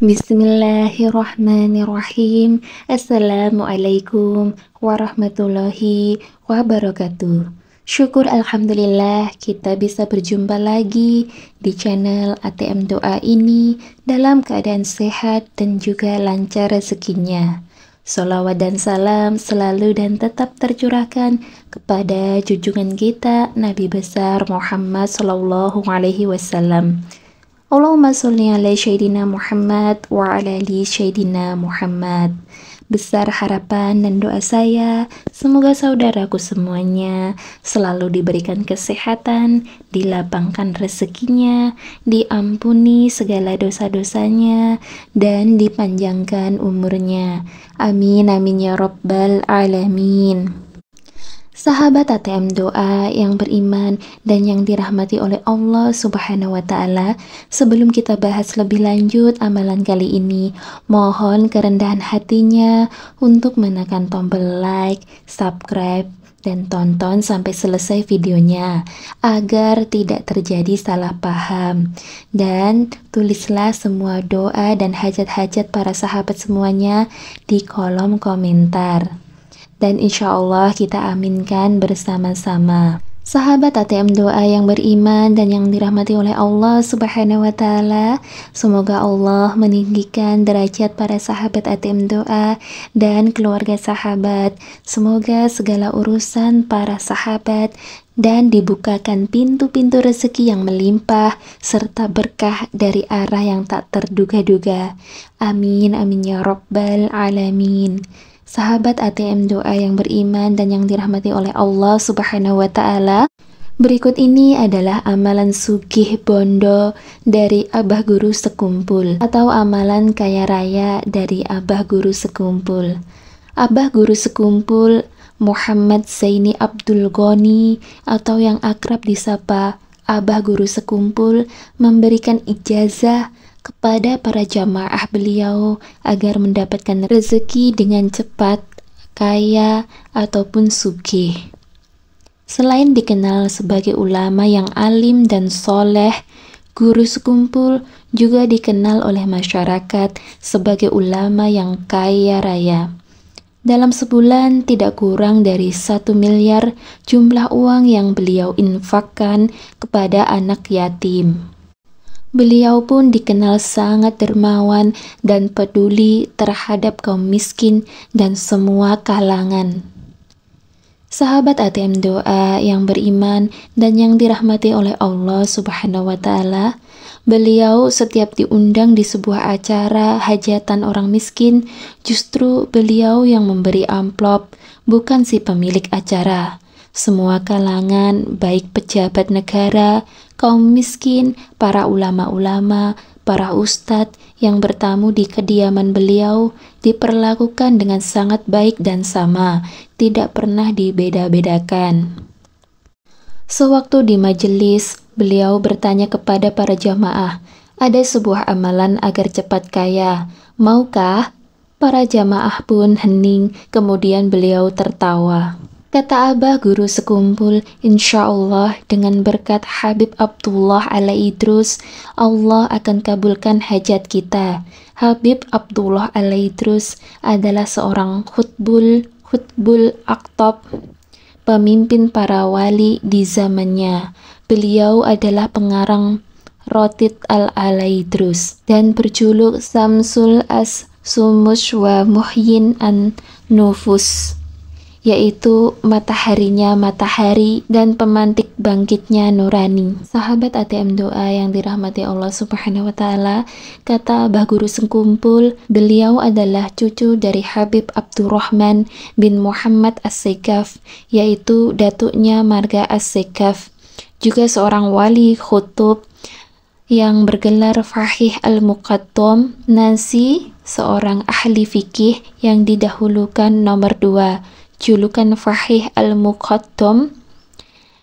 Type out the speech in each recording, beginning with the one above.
Bismillahirrahmanirrahim. Assalamualaikum warahmatullahi wabarakatuh. Syukur alhamdulillah kita bisa berjumpa lagi di channel ATM Doa ini dalam keadaan sehat dan juga lancar rezekinya. Sholawat dan salam selalu dan tetap tercurahkan kepada junjungan kita Nabi besar Muhammad Sallallahu Alaihi Wasallam. Allahumma sholli ala Sayyidina Muhammad wa ala ali Sayyidina Muhammad. Besar harapan dan doa saya, semoga saudaraku semuanya selalu diberikan kesehatan, dilapangkan rezekinya, diampuni segala dosa-dosanya, dan dipanjangkan umurnya. Amin amin ya rabbal alamin. Sahabat ATM Doa yang beriman dan yang dirahmati oleh Allah Subhanahu wa Ta'ala, sebelum kita bahas lebih lanjut amalan kali ini, mohon kerendahan hatinya untuk menekan tombol like, subscribe, dan tonton sampai selesai videonya agar tidak terjadi salah paham. Dan tulislah semua doa dan hajat-hajat para sahabat semuanya di kolom komentar. Dan insya Allah kita aminkan bersama-sama. Sahabat ATM Doa yang beriman dan yang dirahmati oleh Allah Subhanahu wa Ta'ala, semoga Allah meninggikan derajat para sahabat ATM Doa dan keluarga sahabat. Semoga segala urusan para sahabat dan dibukakan pintu-pintu rezeki yang melimpah serta berkah dari arah yang tak terduga-duga. Amin amin ya rabbal alamin. Sahabat ATM Doa yang beriman dan yang dirahmati oleh Allah Subhanahu wa Ta'ala, berikut ini adalah amalan sugih bondo dari Abah Guru Sekumpul atau amalan kaya raya dari Abah Guru Sekumpul. Abah Guru Sekumpul Muhammad Zaini Abdul Ghani atau yang akrab disapa Abah Guru Sekumpul memberikan ijazah kepada para jamaah beliau agar mendapatkan rezeki dengan cepat, kaya, ataupun sugih. Selain dikenal sebagai ulama yang alim dan soleh, Guru Sekumpul juga dikenal oleh masyarakat sebagai ulama yang kaya raya. Dalam sebulan tidak kurang dari 1 miliar jumlah uang yang beliau infakkan kepada anak yatim. Beliau pun dikenal sangat dermawan dan peduli terhadap kaum miskin dan semua kalangan. Sahabat ATM Doa yang beriman dan yang dirahmati oleh Allah Subhanahu wa Ta'ala, beliau setiap diundang di sebuah acara hajatan orang miskin, justru beliau yang memberi amplop, bukan si pemilik acara. Semua kalangan, baik pejabat negara, kaum miskin, para ulama-ulama, para ustadz yang bertamu di kediaman beliau diperlakukan dengan sangat baik dan sama, tidak pernah dibeda-bedakan. Sewaktu di majelis, beliau bertanya kepada para jamaah, ada sebuah amalan agar cepat kaya, maukah? Para jamaah pun hening, kemudian beliau tertawa. Kata Abah Guru Sekumpul, insya Allah dengan berkat Habib Abdullah Al-Idrus, Allah akan kabulkan hajat kita. Habib Abdullah Al-Idrus adalah seorang khutbul aktab, pemimpin para wali di zamannya. Beliau adalah pengarang Rotid Al-Idrus dan berjuluk Samsul As-Sumus wa Muhyin An-Nufus, yaitu mataharinya matahari dan pemantik bangkitnya nurani. Sahabat ATM Doa yang dirahmati Allah Subhanahu wa Ta'ala, kata Abah Guru Sekumpul, beliau adalah cucu dari Habib Abdurrahman bin Muhammad As-Segaf, yaitu datuknya marga As-Segaf, juga seorang wali khutub yang bergelar Faqih Al-Muqaddam, Nasi, seorang ahli fikih yang didahulukan nomor 2. Julukan Faqih Al-Muqaddam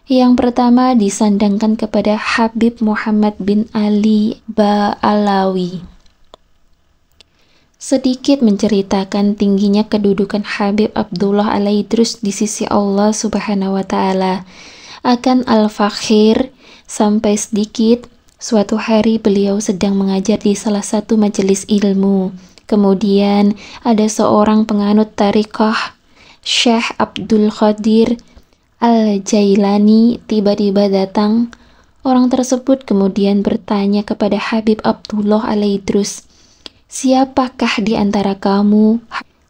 yang pertama disandangkan kepada Habib Muhammad bin Ali Ba'alawi. Sedikit menceritakan tingginya kedudukan Habib Abdullah Al-Idrus di sisi Allah Subhanahu wa Ta'ala. Akan Al-Fakhir sampai sedikit Suatu hari beliau sedang mengajar di salah satu majelis ilmu. Kemudian ada seorang penganut tariqah, Syekh Abdul Qadir Al-Jailani, tiba-tiba datang. Orang tersebut kemudian bertanya kepada Habib Abdullah Al-Idrus, "Siapakah di antara kamu,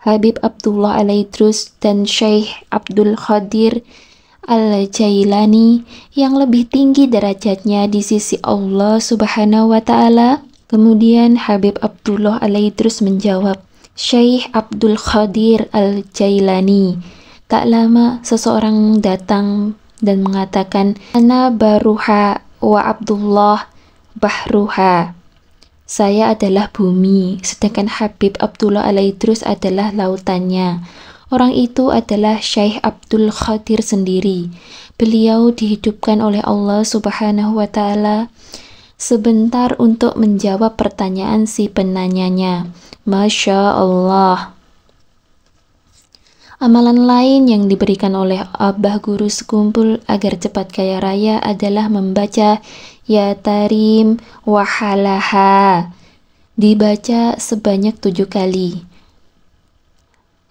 Habib Abdullah Al-Idrus dan Syekh Abdul Qadir Al-Jailani, yang lebih tinggi derajatnya di sisi Allah Subhanahu wa Ta'ala?" Kemudian Habib Abdullah Al-Idrus menjawab, "Syekh Abdul Qadir Al-Jailani." Tak lama seseorang datang dan mengatakan, "Ana baruha wa Abdullah bahruha." Saya adalah bumi, sedangkan Habib Abdullah Al-Idrus adalah lautannya. Orang itu adalah Syekh Abdul Qadir sendiri. Beliau dihidupkan oleh Allah Subhanahu wa Ta'ala sebentar untuk menjawab pertanyaan si penanyanya. Masya Allah. Amalan lain yang diberikan oleh Abah Guru Sekumpul agar cepat kaya raya adalah membaca Ya Tarim Wahalaha. Dibaca sebanyak 7 kali.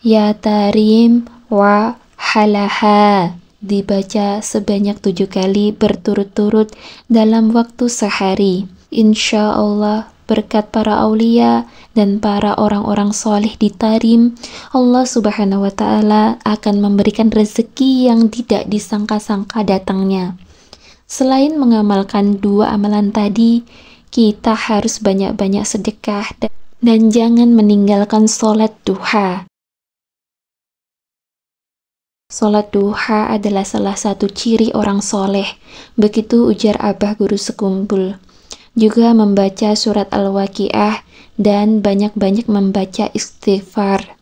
Ya Tarim Wahalaha. Dibaca sebanyak 7 kali berturut-turut dalam waktu sehari. Insya Allah berkat para aulia dan para orang-orang soleh di Tarim, Allah Subhanahu wa Ta'ala akan memberikan rezeki yang tidak disangka-sangka datangnya. Selain mengamalkan 2 amalan tadi, kita harus banyak-banyak sedekah dan jangan meninggalkan sholat duha. Sholat duha adalah salah satu ciri orang soleh, begitu ujar Abah Guru Sekumpul. Juga membaca surat Al-Waqiah dan banyak-banyak membaca istighfar.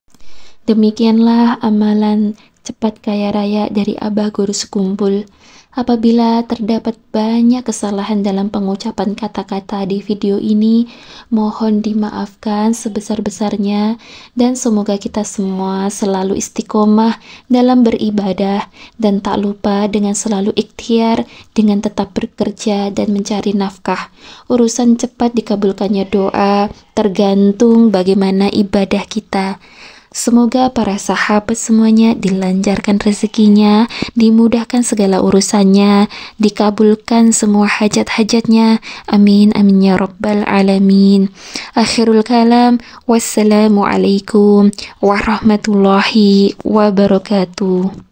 Demikianlah amalan cepat kaya raya dari Abah Guru Sekumpul. Apabila terdapat banyak kesalahan dalam pengucapan kata-kata di video ini, mohon dimaafkan sebesar-besarnya dan semoga kita semua selalu istiqomah dalam beribadah dan tak lupa dengan selalu ikhtiar dengan tetap bekerja dan mencari nafkah. Urusan cepat dikabulkannya doa tergantung bagaimana ibadah kita. Semoga para sahabat semuanya dilancarkan rezekinya, dimudahkan segala urusannya, dikabulkan semua hajat-hajatnya. Amin, amin ya rabbal alamin. Akhirul kalam, wassalamualaikum warahmatullahi wabarakatuh.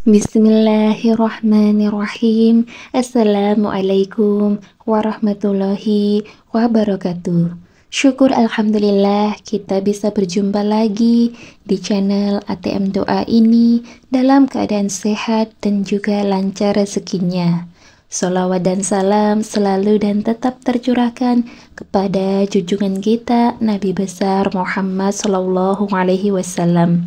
Bismillahirrahmanirrahim. Assalamualaikum warahmatullahi wabarakatuh. Syukur alhamdulillah kita bisa berjumpa lagi di channel ATM Doa ini dalam keadaan sehat dan juga lancar rezekinya. Sholawat dan salam selalu dan tetap tercurahkan kepada junjungan kita Nabi besar Muhammad Sallallahu Alaihi Wasallam.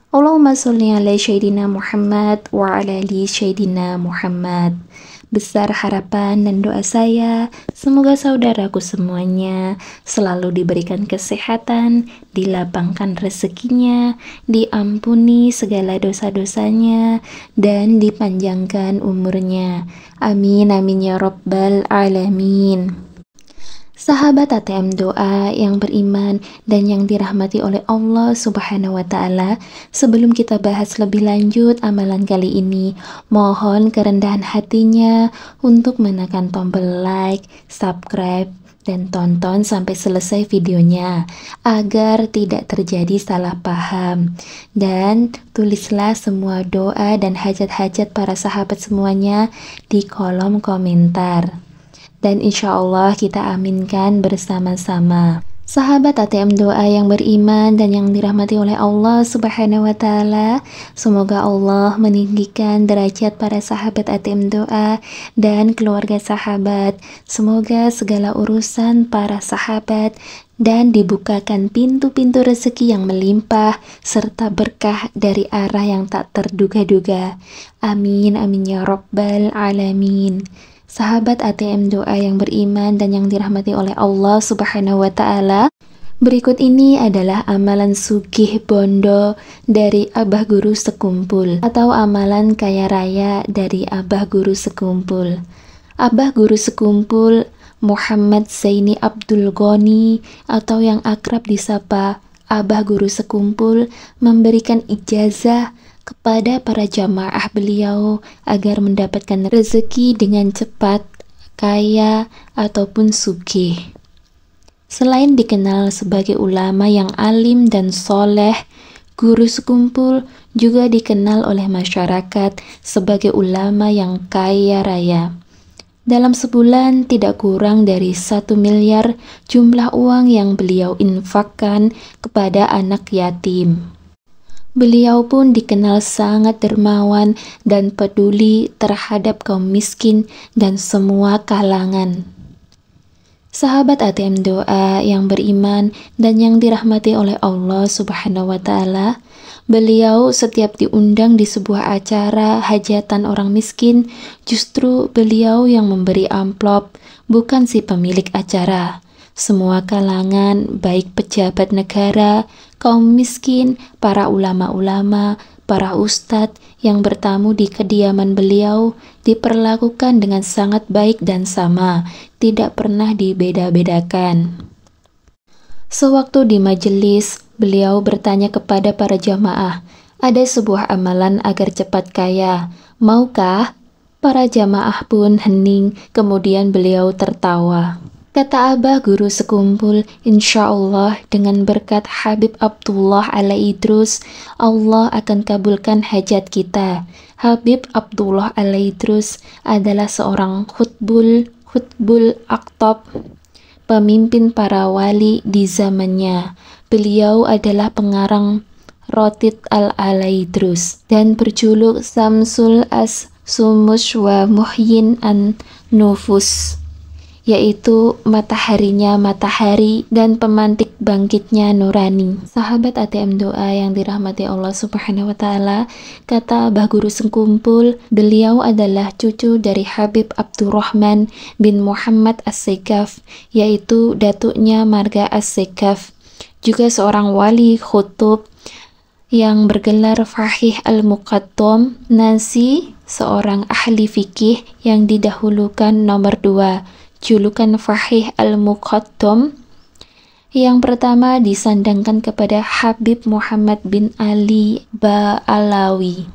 Allahumma sholli ala Sayyidina Muhammad wa ala ali Sayyidina Muhammad. Besar harapan dan doa saya, semoga saudaraku semuanya selalu diberikan kesehatan, dilapangkan rezekinya, diampuni segala dosa-dosanya, dan dipanjangkan umurnya. Amin, amin ya rabbal alamin. Sahabat ATM Doa yang beriman dan yang dirahmati oleh Allah Subhanahu wa Ta'ala, sebelum kita bahas lebih lanjut amalan kali ini, mohon kerendahan hatinya untuk menekan tombol like, subscribe, dan tonton sampai selesai videonya agar tidak terjadi salah paham. Dan tulislah semua doa dan hajat-hajat para sahabat semuanya di kolom komentar. Dan insya Allah kita aminkan bersama-sama. Sahabat ATM doa yang beriman dan yang dirahmati oleh Allah Subhanahu wa Ta'ala, semoga Allah meninggikan derajat para sahabat ATM doa dan keluarga sahabat. Semoga segala urusan para sahabat dan dibukakan pintu-pintu rezeki yang melimpah serta berkah dari arah yang tak terduga-duga. Amin, amin ya rabbal alamin. Sahabat ATM doa yang beriman dan yang dirahmati oleh Allah Subhanahu wa Ta'ala, berikut ini adalah amalan sugih bondo dari Abah Guru Sekumpul atau amalan kaya raya dari Abah Guru Sekumpul. Abah Guru Sekumpul Muhammad Zaini Abdul Ghani atau yang akrab disapa Abah Guru Sekumpul memberikan ijazah kepada para jamaah beliau agar mendapatkan rezeki dengan cepat, kaya, ataupun sugih. Selain dikenal sebagai ulama yang alim dan soleh, Guru Sekumpul juga dikenal oleh masyarakat sebagai ulama yang kaya raya. Dalam sebulan tidak kurang dari 1 miliar jumlah uang yang beliau infakkan kepada anak yatim. Beliau pun dikenal sangat dermawan dan peduli terhadap kaum miskin dan semua kalangan. Sahabat ATM doa yang beriman dan yang dirahmati oleh Allah Subhanahu wa Ta'ala, beliau setiap diundang di sebuah acara hajatan orang miskin, justru beliau yang memberi amplop, bukan si pemilik acara. Semua kalangan, baik pejabat negara, kaum miskin, para ulama-ulama, para ustadz yang bertamu di kediaman beliau diperlakukan dengan sangat baik dan sama, tidak pernah dibeda-bedakan. Sewaktu di majelis, beliau bertanya kepada para jamaah, ada sebuah amalan agar cepat kaya, maukah? Para jamaah pun hening, kemudian beliau tertawa. Kata Abah Guru Sekumpul, insya Allah dengan berkat Habib Abdullah Al-Idrus, Allah akan kabulkan hajat kita. Habib Abdullah Al-Idrus adalah seorang khutbul aktab, pemimpin para wali di zamannya. Beliau adalah pengarang Rotid Al-Idrus dan berjuluk Samsul As-Sumus wa Muhyin An-Nufus, yaitu mataharinya matahari dan pemantik bangkitnya nurani. Sahabat ATM doa yang dirahmati Allah Subhanahu wa Ta'ala, kata Abah Guru Sekumpul, beliau adalah cucu dari Habib Abdurrahman bin Muhammad As-Segaf, yaitu datuknya marga As-Segaf, juga seorang wali khutub yang bergelar Faqih Al-Muqaddam, Nasi, seorang ahli fikih yang didahulukan nomor 2, julukan Faqih Al-Muqaddam. Yang pertama disandangkan kepada Habib Muhammad bin Ali Ba'alawi.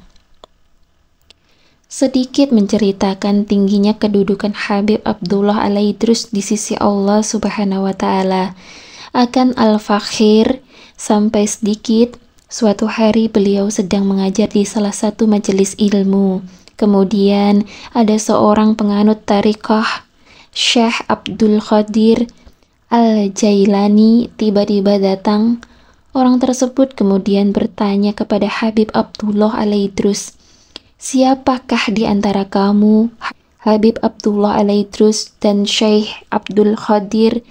Sedikit menceritakan tingginya kedudukan Habib Abdullah Al-Idrus di sisi Allah Subhanahu wa Ta'ala. Akan Al-Fakhir sampai sedikit, suatu hari beliau sedang mengajar di salah satu majelis ilmu. Kemudian ada seorang penganut tariqah Syekh Abdul Qadir Al-Jailani tiba-tiba datang. Orang tersebut kemudian bertanya kepada Habib Abdullah Al-Idrus, siapakah di antara kamu, Habib Abdullah Al-Idrus dan Syekh Abdul Qadir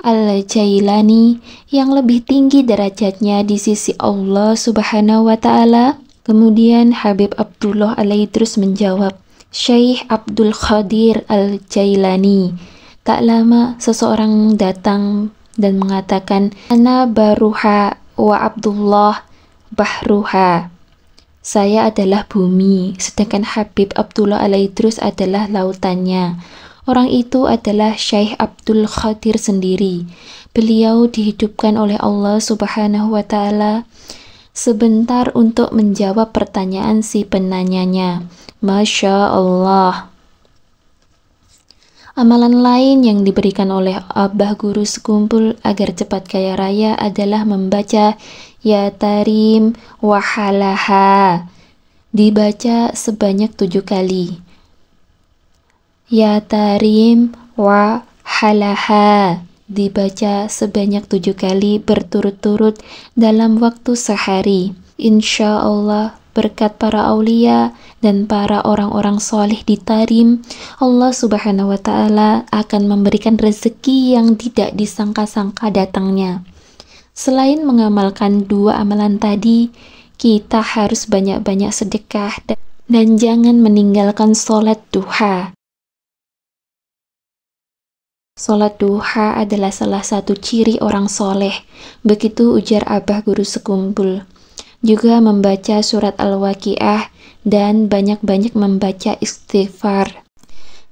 Al-Jailani, yang lebih tinggi derajatnya di sisi Allah Subhanahu wa Ta'ala? Kemudian Habib Abdullah Al-Idrus menjawab, Syekh Abdul Qadir Al-Jailani. Tak lama seseorang datang dan mengatakan, Ana baruha wa Abdullah bahruha. Saya adalah bumi, sedangkan Habib Abdullah Al-Idrus adalah lautannya. Orang itu adalah Syekh Abdul Qadir sendiri. Beliau dihidupkan oleh Allah Subhanahu wa Ta'ala sebentar untuk menjawab pertanyaan si penanyanya. Masya Allah. Amalan lain yang diberikan oleh Abah Guru Sekumpul agar cepat kaya raya adalah membaca Ya Tarim Wahalaha. Dibaca sebanyak 7 kali. Ya Tarim Wahalaha. dibaca sebanyak 7 kali berturut-turut dalam waktu sehari. Insya Allah berkat para aulia dan para orang-orang soleh di Tarim, Allah Subhanahu wa Ta'ala akan memberikan rezeki yang tidak disangka-sangka datangnya. Selain mengamalkan 2 amalan tadi, kita harus banyak-banyak sedekah dan jangan meninggalkan sholat duha. Sholat duha adalah salah satu ciri orang soleh, begitu ujar Abah Guru Sekumpul. Juga membaca surat Al-Waqiah dan banyak-banyak membaca istighfar.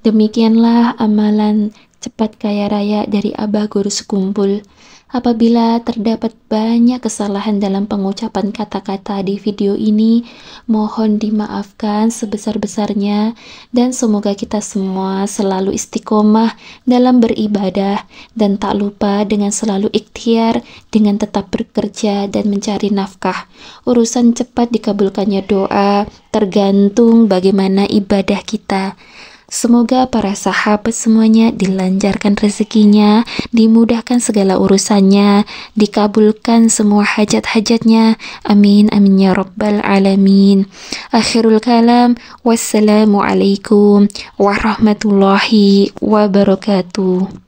Demikianlah amalan cepat kaya raya dari Abah Guru Sekumpul. Apabila terdapat banyak kesalahan dalam pengucapan kata-kata di video ini, mohon dimaafkan sebesar-besarnya dan semoga kita semua selalu istiqomah dalam beribadah dan tak lupa dengan selalu ikhtiar dengan tetap bekerja dan mencari nafkah. Urusan cepat dikabulkannya doa tergantung bagaimana ibadah kita. Semoga para sahabat semuanya dilancarkan rezekinya, dimudahkan segala urusannya, dikabulkan semua hajat-hajatnya. Amin, amin ya rabbal alamin. Akhirul kalam, wassalamualaikum warahmatullahi wabarakatuh.